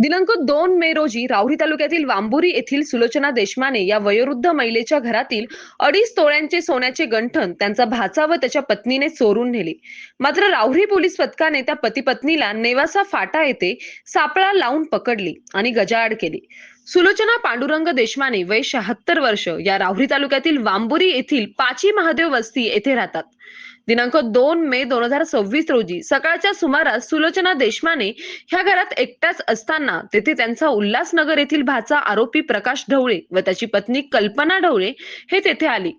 दिनांक 2 मे रोजी राहुरी तालुक्यातील वांबुरी येथील सुलोचना देशमाने या वयोवृद्ध महिलेच्या घरातील 2.5 तोळ्यांचे सोन्याचे गंठण त्यांचा भाचा व त्याच्या पत्नीने चोरून नेले. मात्र राहुरी पोलीस पथकाने त्या पती पत्नीला नेवासा फाटा येथे सापळा लावून पकडले आणि गजाआड केले. सुलोचना पांडुरंग देशमाने वय 76 वर्ष या राहुरी तालुक्यातील वांबुरी येथील पाची महादेव वस्ती येथे राहतात. दिनांक 2 मे 2026 रोजी सकाळच्या सुमारास सुलोचना देशमाने ह्या घरात एकट्याच असताना तेथे त्यांचा उल्हासनगर येथील भाचा आरोपी प्रकाश ढवळे व त्याची पत्नी कल्पना ढवळे हे तेथे आली.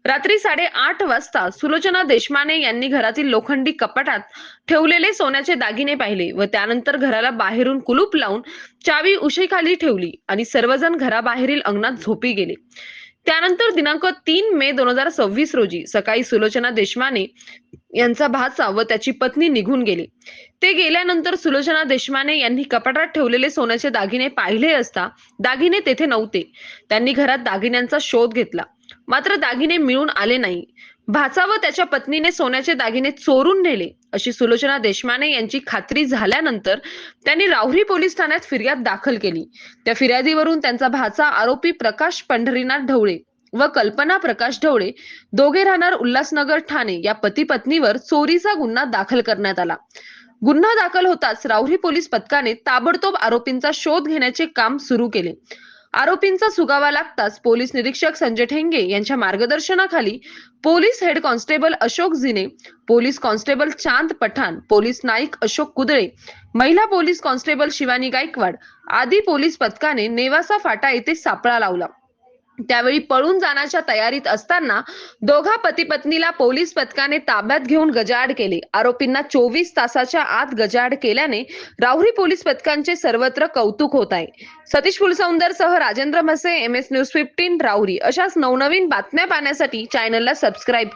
रात्री 8:30 वाजता सुलोचना देशमाने यांनी घरातील लोखंडी कपाटात ठेवलेले सोन्याचे दागिने पाहिले व त्यानंतर घराला बाहेरून कुलूप लावून चावी उशीखाली ठेवली आणि सर्वजण घराबाहेरील अंगणात झोपी गेले. त्यानंतर दिनांक 3 मे 2026 रोजी सकाळी सुलोचना देशमाने यांचा भाचा व त्याची पत्नी निघून गेले. ते गेल्यानंतर सुलोचना देशमाने यांनी कपाटात ठेवलेले सोन्याचे दागिने पाहिले असता दागिने तेथे नव्हते. त्यांनी घरात दागिन्यांचा शोध घेतला, मात्र दागिने मिळून आले नाही. भाचा व त्याच्या पत्नीने सोन्याचे दागिने चोरून नेले अशी सुलोचना देशमाने यांची खात्री झाल्यानंतर त्यांनी राहुरी पोलीस ठाण्यात फिर्याद दाखल केली. त्या फिर्यादीवरून त्यांचा भाचा आरोपी प्रकाश पंढरीनाथ ढवळे व कल्पना प्रकाश ढवळे दोघे राहणार उल्हासनगर ठाणे या पती पत्नीवर चोरीचा गुन्हा दाखल करण्यात आला. गुन्हा दाखल होताच राहुरी पोलीस पथकाने ताबडतोब आरोपींचा शोध घेण्याचे काम सुरू केले. आरोपींचा सुगावा लागताच पोलीस निरीक्षक संजय ठेंगे यांच्या मार्गदर्शनाखाली पोलीस हेड कॉन्स्टेबल अशोक जिने, पोलीस कॉन्स्टेबल चांद पठाण, पोलीस नाईक अशोक कुदळे, महिला पोलीस कॉन्स्टेबल शिवानी गायकवाड आदी पोलीस पथकाने नेवासा फाटा येथे सापळा लावला. त्यावेळी पळून जाण्याच्या तयारीत असताना दोघा पती पत्नीला पोलीस पथकाने ताब्यात घेऊन गजाआड केले. आरोपींना 24 तासाच्या आत गजाआड केल्याने राहुरी पोलीस पथकांचे सर्वत्र कौतुक होत आहे. सतीश फुलसौंदर सह राजेंद्र म्हसे, MS न्यूज 15 राहुरी. अशाच नवनवीन बातम्या पाहण्यासाठी चॅनलला सबस्क्राईब करा.